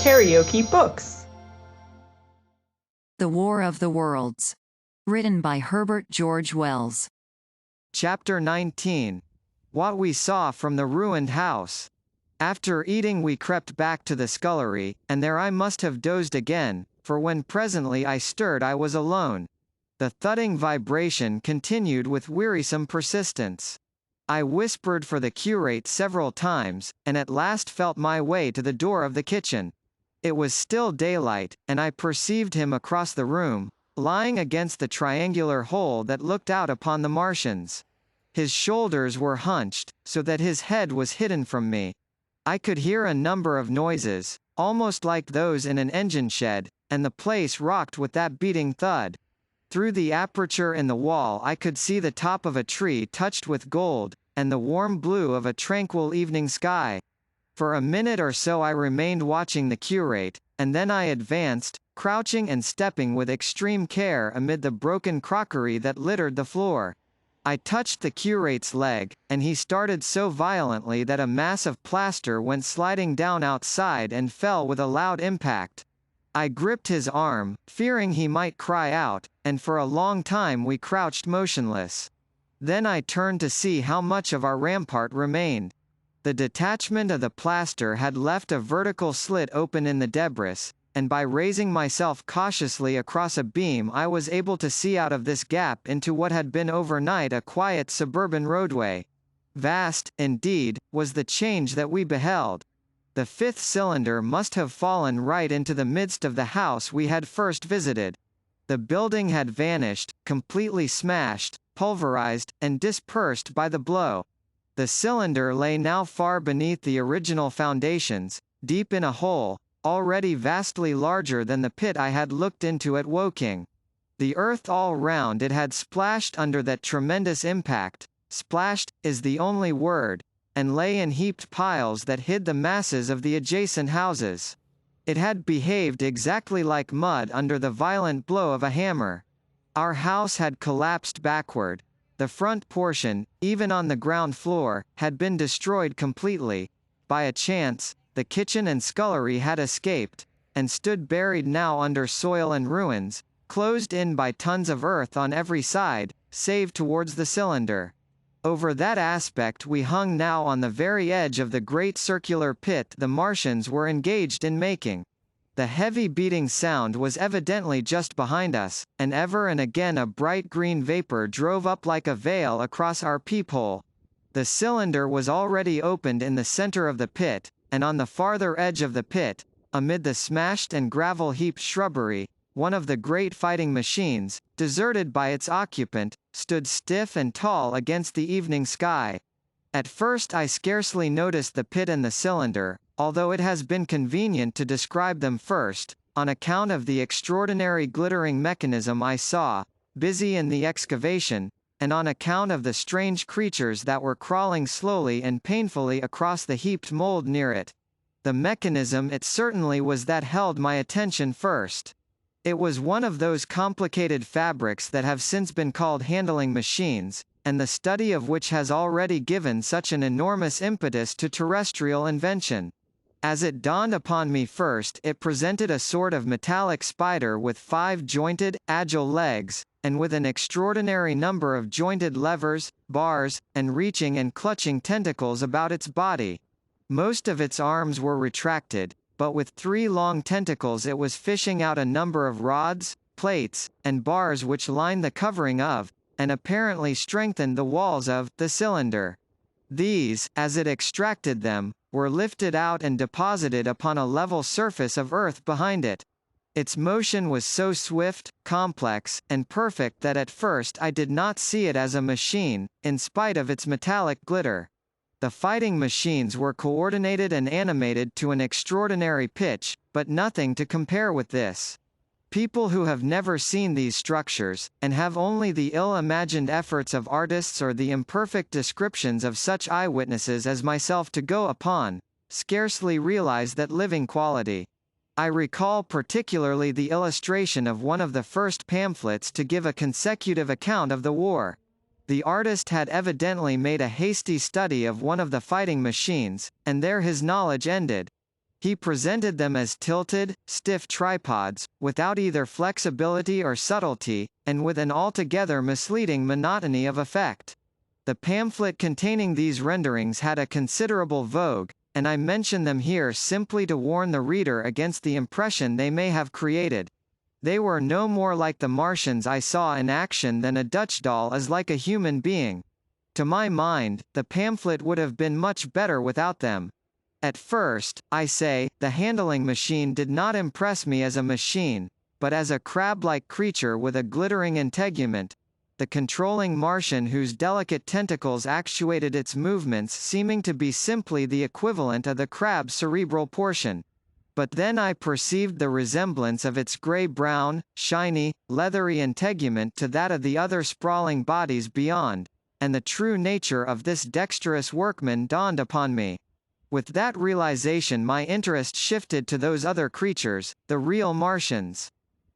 KaraokeBooks. The War of the Worlds. Written by Herbert George Wells. Chapter 19. What we saw from the ruined house. After eating we crept back to the scullery, and there I must have dozed again, for when presently I stirred I was alone. The thudding vibration continued with wearisome persistence. I whispered for the curate several times, and at last felt my way to the door of the kitchen. It was still daylight, and I perceived him across the room, lying against the triangular hole that looked out upon the Martians. His shoulders were hunched, so that his head was hidden from me. I could hear a number of noises, almost like those in an engine shed, and the place rocked with that beating thud. Through the aperture in the wall I could see the top of a tree touched with gold, and the warm blue of a tranquil evening sky. For a minute or so I remained watching the curate, and then I advanced, crouching and stepping with extreme care amid the broken crockery that littered the floor. I touched the curate's leg, and he started so violently that a mass of plaster went sliding down outside and fell with a loud impact. I gripped his arm, fearing he might cry out, and for a long time we crouched motionless. Then I turned to see how much of our rampart remained. The detachment of the plaster had left a vertical slit open in the debris, and by raising myself cautiously across a beam I was able to see out of this gap into what had been overnight a quiet suburban roadway. Vast, indeed, was the change that we beheld. The fifth cylinder must have fallen right into the midst of the house we had first visited. The building had vanished, completely smashed, pulverized, and dispersed by the blow. The cylinder lay now far beneath the original foundations, deep in a hole, already vastly larger than the pit I had looked into at Woking. The earth all round it had splashed under that tremendous impact, splashed, is the only word, and lay in heaped piles that hid the masses of the adjacent houses. It had behaved exactly like mud under the violent blow of a hammer. Our house had collapsed backward. The front portion, even on the ground floor, had been destroyed completely. By a chance, the kitchen and scullery had escaped, and stood buried now under soil and ruins, closed in by tons of earth on every side, save towards the cylinder. Over that aspect we hung now on the very edge of the great circular pit the Martians were engaged in making. The heavy beating sound was evidently just behind us, and ever and again a bright green vapor drove up like a veil across our peephole. The cylinder was already opened in the center of the pit, and on the farther edge of the pit, amid the smashed and gravel-heaped shrubbery, one of the great fighting machines, deserted by its occupant, stood stiff and tall against the evening sky. At first I scarcely noticed the pit and the cylinder, although it has been convenient to describe them first, on account of the extraordinary glittering mechanism I saw, busy in the excavation, and on account of the strange creatures that were crawling slowly and painfully across the heaped mold near it. The mechanism it certainly was that held my attention first. It was one of those complicated fabrics that have since been called handling machines, and the study of which has already given such an enormous impetus to terrestrial invention. As it dawned upon me first, it presented a sort of metallic spider with 5 jointed, agile legs, and with an extraordinary number of jointed levers, bars, and reaching and clutching tentacles about its body. Most of its arms were retracted, but with 3 long tentacles it was fishing out a number of rods, plates, and bars which lined the covering of, and apparently strengthened the walls of, the cylinder. These, as it extracted them, were lifted out and deposited upon a level surface of earth behind it. Its motion was so swift, complex, and perfect that at first I did not see it as a machine, in spite of its metallic glitter. The fighting machines were coordinated and animated to an extraordinary pitch, but nothing to compare with this. People who have never seen these structures, and have only the ill-imagined efforts of artists or the imperfect descriptions of such eyewitnesses as myself to go upon, scarcely realize that living quality. I recall particularly the illustration of one of the first pamphlets to give a consecutive account of the war. The artist had evidently made a hasty study of one of the fighting machines, and there his knowledge ended. He presented them as tilted, stiff tripods, without either flexibility or subtlety, and with an altogether misleading monotony of effect. The pamphlet containing these renderings had a considerable vogue, and I mention them here simply to warn the reader against the impression they may have created. They were no more like the Martians I saw in action than a Dutch doll is like a human being. To my mind, the pamphlet would have been much better without them. At first, I say, the handling machine did not impress me as a machine, but as a crab-like creature with a glittering integument, the controlling Martian whose delicate tentacles actuated its movements seeming to be simply the equivalent of the crab's cerebral portion. But then I perceived the resemblance of its gray-brown, shiny, leathery integument to that of the other sprawling bodies beyond, and the true nature of this dexterous workman dawned upon me. With that realization my interest shifted to those other creatures, the real Martians.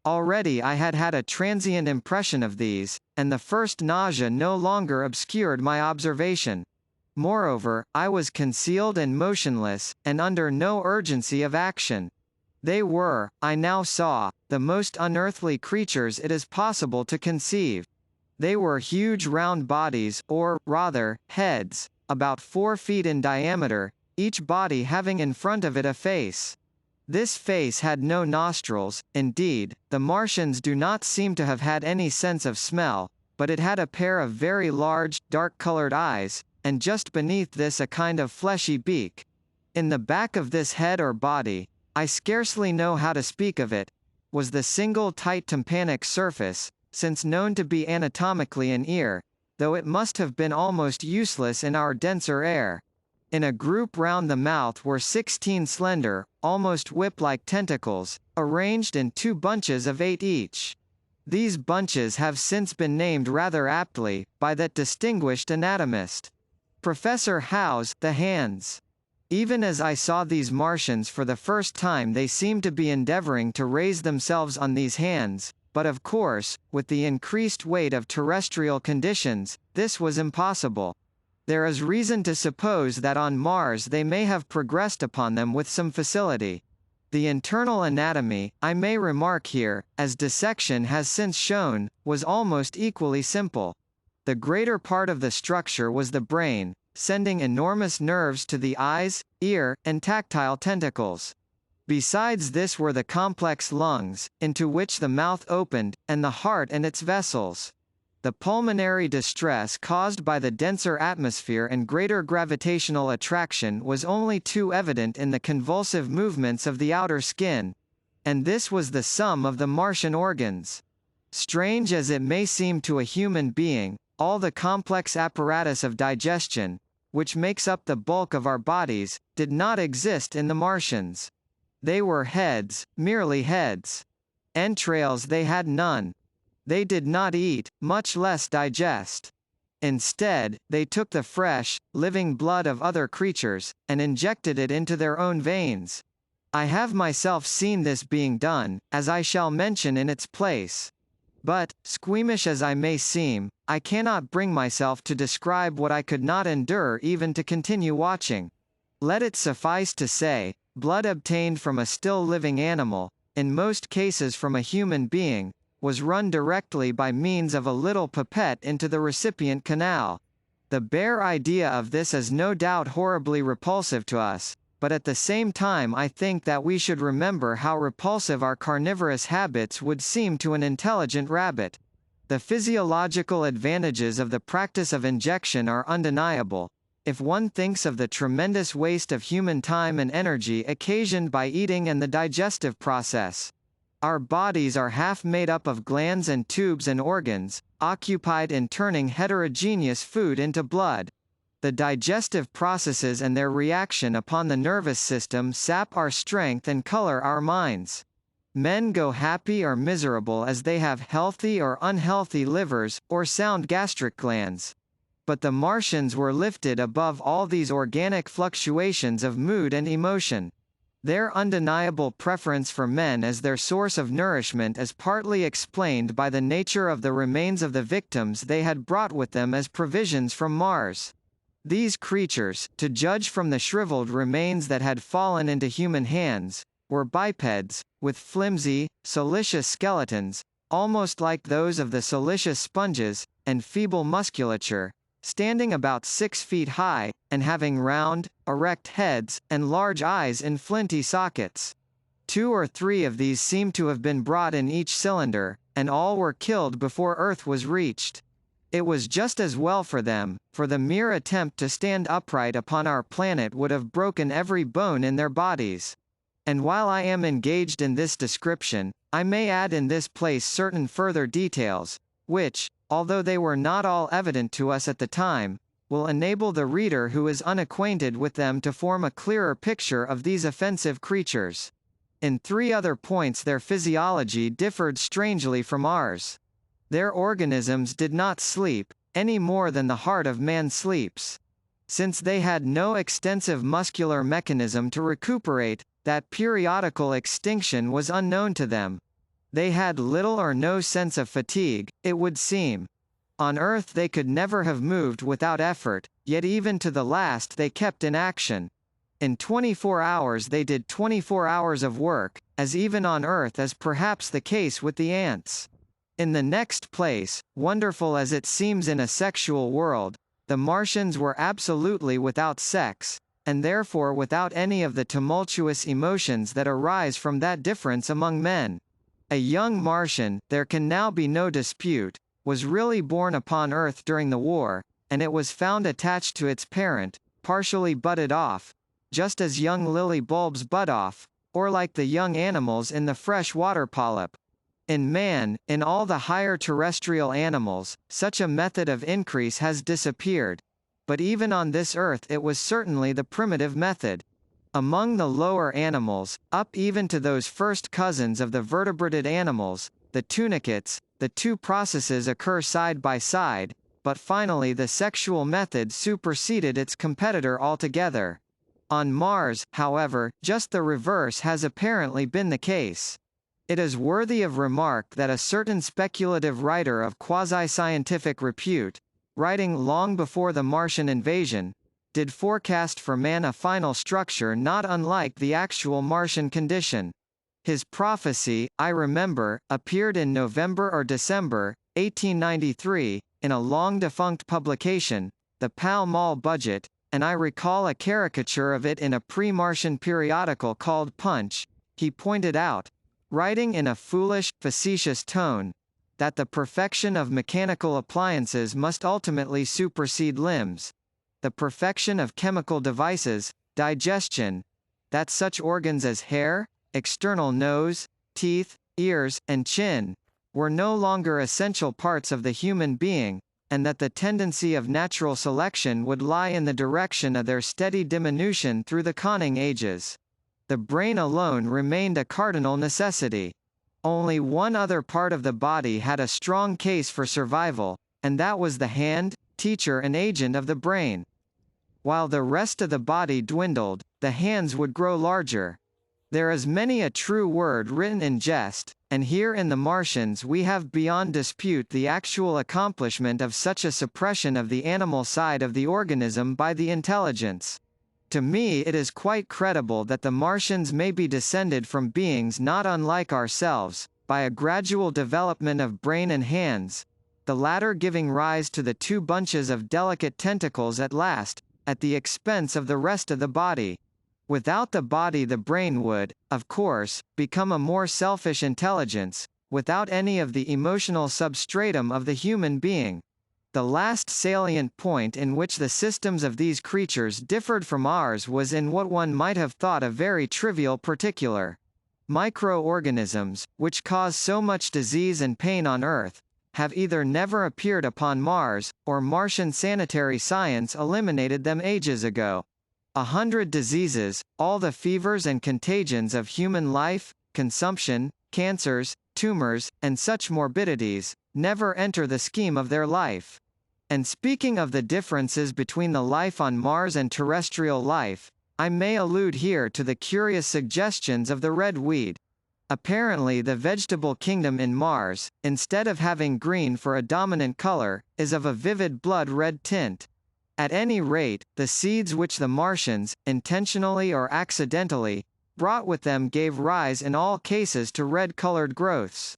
Already I had had a transient impression of these, and the first nausea no longer obscured my observation. Moreover, I was concealed and motionless, and under no urgency of action. They were, I now saw, the most unearthly creatures it is possible to conceive. They were huge round bodies, or, rather, heads, about 4 feet in diameter, each body having in front of it a face. This face had no nostrils, indeed, the Martians do not seem to have had any sense of smell, but it had a pair of very large, dark-colored eyes, and just beneath this a kind of fleshy beak. In the back of this head or body, I scarcely know how to speak of it, was the single tight tympanic surface, since known to be anatomically an ear, though it must have been almost useless in our denser air. In a group round the mouth were 16 slender, almost whip-like tentacles, arranged in 2 bunches of 8 each. These bunches have since been named rather aptly, by that distinguished anatomist, Professor Howe's, the hands. Even as I saw these Martians for the first time they seemed to be endeavoring to raise themselves on these hands, but of course, with the increased weight of terrestrial conditions, this was impossible. There is reason to suppose that on Mars they may have progressed upon them with some facility. The internal anatomy, I may remark here, as dissection has since shown, was almost equally simple. The greater part of the structure was the brain, sending enormous nerves to the eyes, ear, and tactile tentacles. Besides this were the complex lungs, into which the mouth opened, and the heart and its vessels. The pulmonary distress caused by the denser atmosphere and greater gravitational attraction was only too evident in the convulsive movements of the outer skin. And this was the sum of the Martian organs. Strange as it may seem to a human being, all the complex apparatus of digestion, which makes up the bulk of our bodies, did not exist in the Martians. They were heads, merely heads. Entrails they had none. They did not eat, much less digest. Instead, they took the fresh, living blood of other creatures, and injected it into their own veins. I have myself seen this being done, as I shall mention in its place. But, squeamish as I may seem, I cannot bring myself to describe what I could not endure even to continue watching. Let it suffice to say, blood obtained from a still living animal, in most cases from a human being, was run directly by means of a little pipette into the recipient canal. The bare idea of this is no doubt horribly repulsive to us, but at the same time I think that we should remember how repulsive our carnivorous habits would seem to an intelligent rabbit. The physiological advantages of the practice of injection are undeniable, if one thinks of the tremendous waste of human time and energy occasioned by eating and the digestive process. Our bodies are half made up of glands and tubes and organs, occupied in turning heterogeneous food into blood. The digestive processes and their reaction upon the nervous system sap our strength and color our minds. Men go happy or miserable as they have healthy or unhealthy livers, or sound gastric glands. But the Martians were lifted above all these organic fluctuations of mood and emotion. Their undeniable preference for men as their source of nourishment is partly explained by the nature of the remains of the victims they had brought with them as provisions from Mars. These creatures, to judge from the shriveled remains that had fallen into human hands, were bipeds, with flimsy, siliceous skeletons, almost like those of the siliceous sponges, and feeble musculature, standing about 6 feet high, and having round, erect heads, and large eyes in flinty sockets. 2 or 3 of these seemed to have been brought in each cylinder, and all were killed before Earth was reached. It was just as well for them, for the mere attempt to stand upright upon our planet would have broken every bone in their bodies. And while I am engaged in this description, I may add in this place certain further details, which, although they were not all evident to us at the time, will enable the reader who is unacquainted with them to form a clearer picture of these offensive creatures. In 3 other points their physiology differed strangely from ours. Their organisms did not sleep, any more than the heart of man sleeps. Since they had no extensive muscular mechanism to recuperate, that periodical extinction was unknown to them. They had little or no sense of fatigue, it would seem. On Earth they could never have moved without effort, yet even to the last they kept in action. In 24 hours they did 24 hours of work, as even on Earth is perhaps the case with the ants. In the next place, wonderful as it seems in a sexual world, the Martians were absolutely without sex, and therefore without any of the tumultuous emotions that arise from that difference among men. A young Martian, there can now be no dispute, was really born upon Earth during the war, and it was found attached to its parent, partially budded off, just as young lily bulbs bud off, or like the young animals in the fresh water polyp. In man, in all the higher terrestrial animals, such a method of increase has disappeared. But even on this Earth it was certainly the primitive method. Among the lower animals, up even to those first cousins of the vertebrated animals, the tunicates, the 2 processes occur side by side, but finally the sexual method superseded its competitor altogether. On Mars, however, just the reverse has apparently been the case. It is worthy of remark that a certain speculative writer of quasi-scientific repute, writing long before the Martian invasion, did forecast for man a final structure not unlike the actual Martian condition. His prophecy, I remember, appeared in November or December, 1893, in a long-defunct publication, the Pall Mall Budget, and I recall a caricature of it in a pre-Martian periodical called Punch. He pointed out, writing in a foolish, facetious tone, that the perfection of mechanical appliances must ultimately supersede limbs, the perfection of chemical devices, digestion, that such organs as hair, external nose, teeth, ears, and chin, were no longer essential parts of the human being, and that the tendency of natural selection would lie in the direction of their steady diminution through the conning ages. The brain alone remained a cardinal necessity. Only one other part of the body had a strong case for survival, and that was the hand, teacher and agent of the brain. While the rest of the body dwindled, the hands would grow larger. There is many a true word written in jest, and here in the Martians we have beyond dispute the actual accomplishment of such a suppression of the animal side of the organism by the intelligence. To me it is quite credible that the Martians may be descended from beings not unlike ourselves, by a gradual development of brain and hands, the latter giving rise to the 2 bunches of delicate tentacles at last, at the expense of the rest of the body. Without the body the brain would, of course, become a more selfish intelligence, without any of the emotional substratum of the human being. The last salient point in which the systems of these creatures differed from ours was in what one might have thought a very trivial particular. Microorganisms, which cause so much disease and pain on Earth, have either never appeared upon Mars, or Martian sanitary science eliminated them ages ago. 100 diseases, all the fevers and contagions of human life, consumption, cancers, tumors, and such morbidities, never enter the scheme of their life. And speaking of the differences between the life on Mars and terrestrial life, I may allude here to the curious suggestions of the red weed. Apparently the vegetable kingdom in Mars, instead of having green for a dominant color, is of a vivid blood red tint. At any rate, the seeds which the Martians, intentionally or accidentally, brought with them gave rise in all cases to red-colored growths.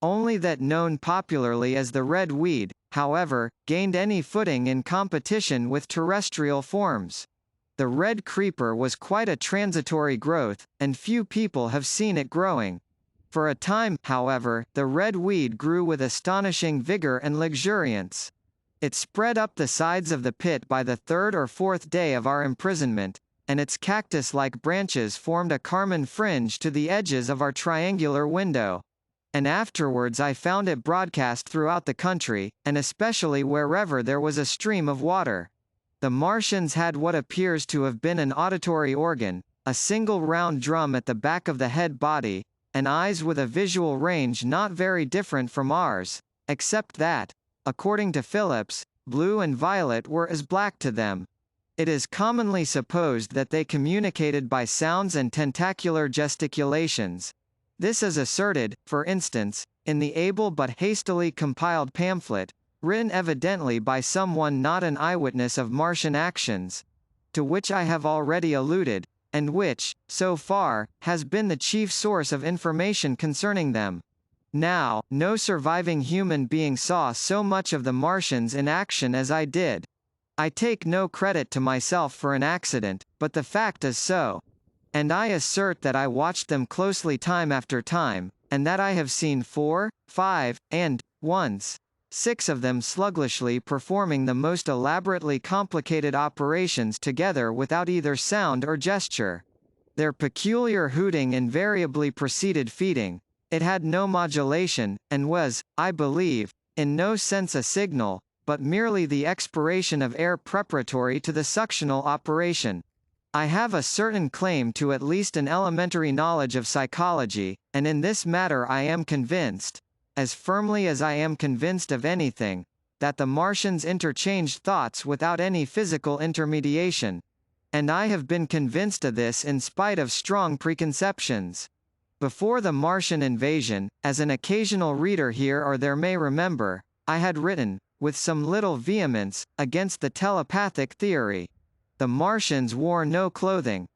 Only that known popularly as the red weed, however, gained any footing in competition with terrestrial forms. The red creeper was quite a transitory growth, and few people have seen it growing. For a time, however, the red weed grew with astonishing vigor and luxuriance. It spread up the sides of the pit by the third or fourth day of our imprisonment, and its cactus-like branches formed a carmine fringe to the edges of our triangular window. And afterwards I found it broadcast throughout the country, and especially wherever there was a stream of water. The Martians had what appears to have been an auditory organ, a single round drum at the back of the head body, and eyes with a visual range not very different from ours, except that, according to Phillips, blue and violet were as black to them. It is commonly supposed that they communicated by sounds and tentacular gesticulations. This is asserted, for instance, in the able but hastily compiled pamphlet, written evidently by someone not an eyewitness of Martian actions, to which I have already alluded, and which, so far, has been the chief source of information concerning them. Now, no surviving human being saw so much of the Martians in action as I did. I take no credit to myself for an accident, but the fact is so. And I assert that I watched them closely time after time, and that I have seen 4, 5, and, once, 6 of them sluggishly performing the most elaborately complicated operations together without either sound or gesture. Their peculiar hooting invariably preceded feeding. It had no modulation, and was, I believe, in no sense a signal, but merely the expiration of air preparatory to the suctional operation. I have a certain claim to at least an elementary knowledge of psychology, and in this matter I am convinced, as firmly as I am convinced of anything, that the Martians interchanged thoughts without any physical intermediation. And I have been convinced of this in spite of strong preconceptions. Before the Martian invasion, as an occasional reader here or there may remember, I had written, with some little vehemence, against the telepathic theory. The Martians wore no clothing.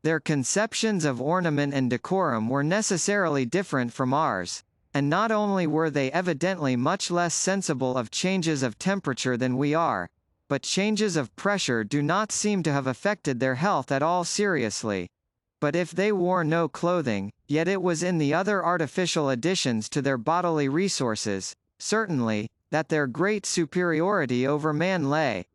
Their conceptions of ornament and decorum were necessarily different from ours. And not only were they evidently much less sensible of changes of temperature than we are, but changes of pressure do not seem to have affected their health at all seriously. But if they wore no clothing, yet it was in the other artificial additions to their bodily resources, certainly, that their great superiority over man lay.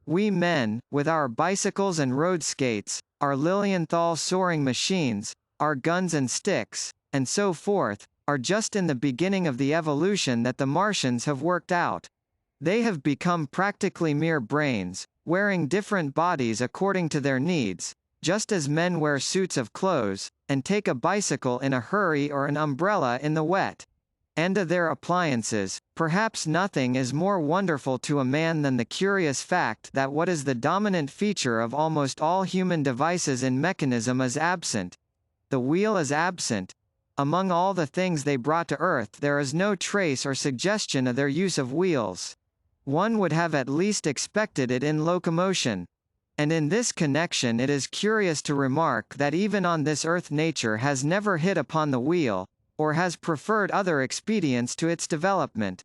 We men, with our bicycles and road skates, our Lilienthal soaring machines, our guns and sticks, and so forth, are just in the beginning of the evolution that the Martians have worked out. They have become practically mere brains, wearing different bodies according to their needs, just as men wear suits of clothes, and take a bicycle in a hurry or an umbrella in the wet. And of their appliances, perhaps nothing is more wonderful to a man than the curious fact that what is the dominant feature of almost all human devices in mechanism is absent. The wheel is absent. Among all the things they brought to earth there is no trace or suggestion of their use of wheels. One would have at least expected it in locomotion. And in this connection it is curious to remark that even on this earth nature has never hit upon the wheel, or has preferred other expedients to its development.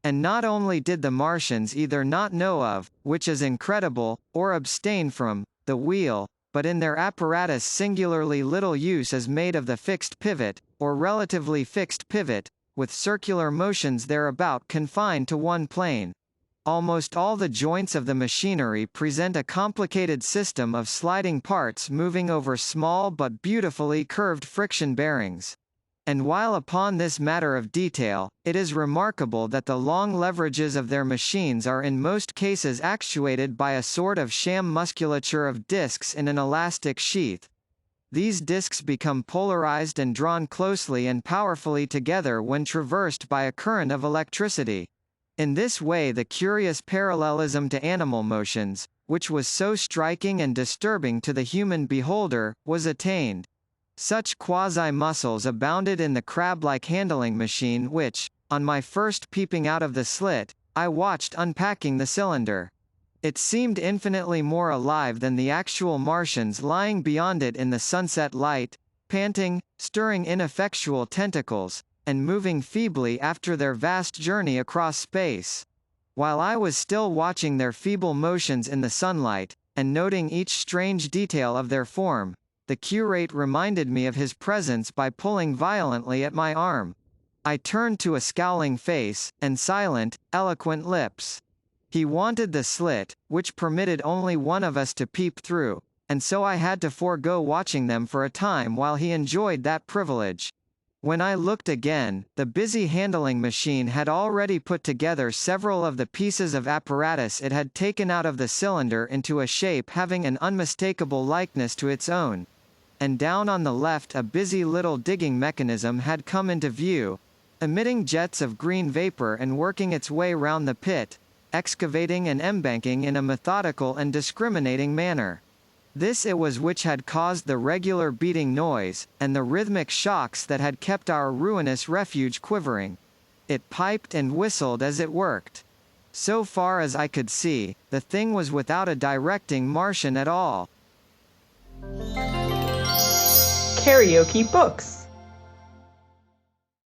And not only did the Martians either not know of, which is incredible, or abstain from, the wheel, but in their apparatus singularly little use is made of the fixed pivot, or relatively fixed pivot, with circular motions thereabout confined to one plane. Almost all the joints of the machinery present a complicated system of sliding parts moving over small but beautifully curved friction bearings. And while upon this matter of detail, it is remarkable that the long leverages of their machines are in most cases actuated by a sort of sham musculature of discs in an elastic sheath. These discs become polarized and drawn closely and powerfully together when traversed by a current of electricity. In this way the curious parallelism to animal motions, which was so striking and disturbing to the human beholder, was attained. Such quasi-muscles abounded in the crab-like handling machine which, on my first peeping out of the slit, I watched unpacking the cylinder. It seemed infinitely more alive than the actual Martians lying beyond it in the sunset light, panting, stirring ineffectual tentacles, and moving feebly after their vast journey across space. While I was still watching their feeble motions in the sunlight, and noting each strange detail of their form, the curate reminded me of his presence by pulling violently at my arm. I turned to a scowling face, and silent, eloquent lips. He wanted the slit, which permitted only one of us to peep through, and so I had to forego watching them for a time while he enjoyed that privilege. When I looked again, the busy handling machine had already put together several of the pieces of apparatus it had taken out of the cylinder into a shape having an unmistakable likeness to its own. And down on the left a busy little digging mechanism had come into view, emitting jets of green vapor and working its way round the pit, excavating and embanking in a methodical and discriminating manner. This it was which had caused the regular beating noise, and the rhythmic shocks that had kept our ruinous refuge quivering. It piped and whistled as it worked. So far as I could see, the thing was without a directing Martian at all. KaraokeBooks.